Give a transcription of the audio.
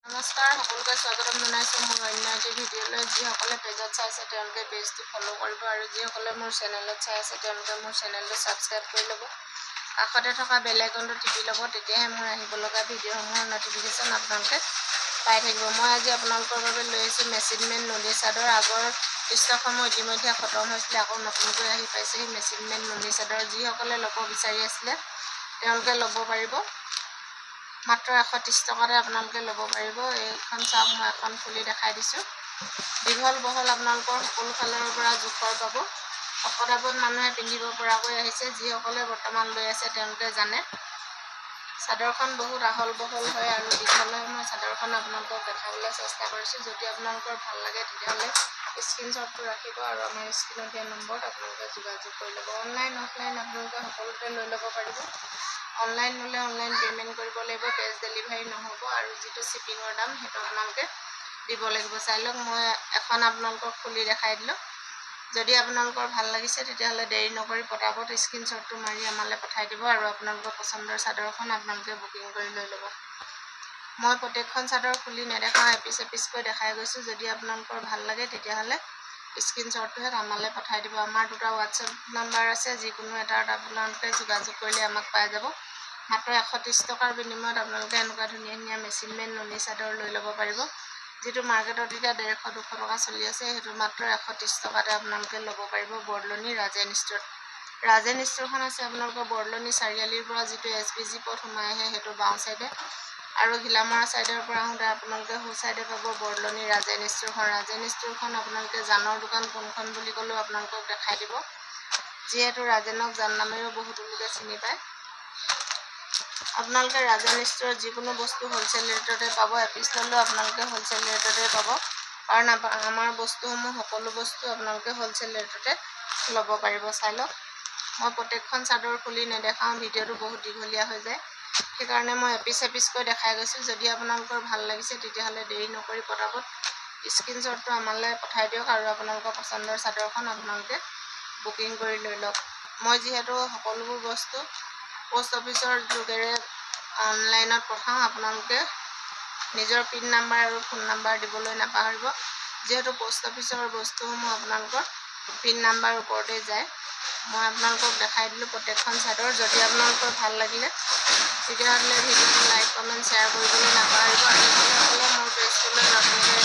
নমস্কাৰ সকলোকে স্বাগতম জনাইছোঁ মোৰ অন্য এটি ভিডিঅ'লৈ। যিসকলে পেজত চাই আছে তেওঁলোকে পেজটো ফ'ল' কৰিব আৰু যিসকলে মোৰ চেনেলত চাই আছে তেওঁলোকে মোৰ চেনেলটো ছাবস্ক্ৰাইব কৰি ল'ব। কাষতে থকা বেল আইকনটো টিপি ল'ব, তেতিয়াহে মোৰ আহিব লগা ভিডিঅ'সমূহৰ নটিফিকেশ্যন আপোনালোকে পাই থাকিব। মই আজি আপোনালোকৰ বাবে লৈ আহিছোঁ মেচিন মেড নুনী চাদৰ। আগৰ ষ্টকসমূহ ইতিমধ্যে খতম হৈছিলে, আকৌ নতুনকৈ আহি পাইছেহি মেচিন মেড নুনী চাদৰ। যিসকলে ল'ব বিচাৰি আছিলে তেওঁলোকে ল'ব পাৰিব। মাত্ৰ 130 টকাতে আপোনালোকে ল'ব পাৰিব। এইখন চাওক, মই এখন খুলি দেখাই দিছোঁ। দীঘল বহল আপোনালোকৰ সকলো ফালৰ পৰা জোখৰ পাব। শকতাৱত মানুহে পিন্ধিব পৰাকৈ আহিছে। যিসকলে বৰ্তমান লৈ আছে তেওঁলোকে জানে। চাদৰখন বহুত আহল বহল হয় আৰু দীঘল হয়। মই চাদৰখন আপোনালোকক দেখাবলৈ চেষ্টা কৰিছোঁ। যদি আপোনালোকৰ ভাল লাগে তেতিয়াহ'লে স্ক্ৰীনশ্বটটো ৰাখিব আৰু আমাৰ স্ক্ৰীনত দিয়া নম্বৰত আপোনালোকে যোগাযোগ কৰি ল'ব। অনলাইন অফলাইন আপোনালোকে সকলোতে লৈ ল'ব পাৰিব। অনলাইন ল'লে অনলাইন পে'মেণ্ট কৰিব লাগিব, কেছ ডেলিভাৰী নহ'ব আৰু যিটো শ্বিপিঙৰ দাম সেইটো আপোনালোকে দিব লাগিব। চাই লওক, মই এখন আপোনালোকক খুলি দেখাই দিলোঁ। যদি আপোনালোকৰ ভাল লাগিছে তেতিয়াহ'লে দেৰি নকৰি পটাপট স্ক্ৰীনশ্বটটো মাৰি আমালৈ পঠাই দিব আৰু আপোনালোকৰ পচন্দৰ চাদৰখন আপোনালোকে বুকিং কৰি লৈ ল'ব। মই প্ৰত্যেকখন চাদৰ খুলি নেদেখাওঁ, এপিচকৈ দেখাই গৈছোঁ। যদি আপোনালোকৰ ভাল লাগে তেতিয়াহ'লে স্ক্ৰীনশ্বটটোহে আমালৈ পঠাই দিব। আমাৰ দুটা হোৱাটছএপ নাম্বাৰ আছে, যিকোনো এটাত আপোনালোকে যোগাযোগ কৰিলে আমাক পাই যাব। মাত্ৰ 130 টকাৰ বিনিময়ত আপোনালোকে এনেকুৱা ধুনীয়া ধুনীয়া মেচিন মেড নুনী চাদৰ লৈ ল'ব পাৰিব। যিটো মাৰ্কেটত এতিয়া 150-200 টকা চলি আছে, সেইটো মাত্ৰ 130 টকাতে আপোনালোকে ল'ব পাৰিব বৰদলনি ৰাজেন ষ্ট'ৰত। ৰাজেন ষ্ট'ৰখন আছে আপোনালোকৰ বৰদলনি চাৰিআলিৰ পৰা যিটো SBG পথ সোমাই আহে সেইটো বাওঁ ছাইডে, আৰু ঘিলামৰা ছাইডৰ পৰা আহোঁতে আপোনালোকে সোঁ ছাইডে পাব বৰদলনি ৰাজেন ষ্ট'ৰখন। ৰাজেন ষ্ট'ৰখন আপোনালোকে জানৰ দোকান কোনখন বুলি ক'লেও আপোনালোকক দেখাই দিব, যিহেতু ৰাজেনক জান নামেৰেও বহুতো লোকে চিনি পায়। আপোনালোকে ৰাজেন ষ্ট'ৰত যিকোনো বস্তু হ'লচেল ৰেটতে পাব। এপিচ ল'লেও আপোনালোকে হ'লচেল ৰেটতে পাব, কাৰণ আমাৰ বস্তুসমূহ সকলো বস্তু আপোনালোকে হ'লচেল ৰেটতে ল'ব পাৰিব। চাই লওক, মই প্ৰত্যেকখন চাদৰ খুলি নেদেখাওঁ, ভিডিঅ'টো বহুত দীঘলীয়া হৈ যায়। সেইকাৰণে মই এপিচকৈ দেখাই গৈছোঁ। যদি আপোনালোকৰ ভাল লাগিছে তেতিয়াহ'লে দেৰি নকৰি পটাপট স্ক্ৰীনশ্বটটো আমালৈ পঠাই দিয়ক আৰু আপোনালোকৰ পচন্দৰ চাদৰখন আপোনালোকে বুকিং কৰি লৈ লওক। মই যিহেতু সকলোবোৰ বস্তু পোষ্ট অফিচৰ যোগেৰে অনলাইনত পঠাওঁ, আপোনালোকে নিজৰ পিন নাম্বাৰ আৰু ফোন নাম্বাৰ দিবলৈ নাপাহৰিব, যিহেতু পোষ্ট অফিচৰ বস্তুসমূহ আপোনালোকৰ পিন নাম্বাৰ ওপৰতে যায়। মই আপোনালোকক দেখাই দিলোঁ প্ৰত্যেকখন চাদৰ। যদি আপোনালোকৰ ভাল লাগিলে তেতিয়াহ'লে ভিডিঅ'টো লাইক কমেণ্ট শ্বেয়াৰ কৰিবলৈ নাপাহৰিব আৰু যিসকলে মোৰ পেজটোলৈ নতুনকৈ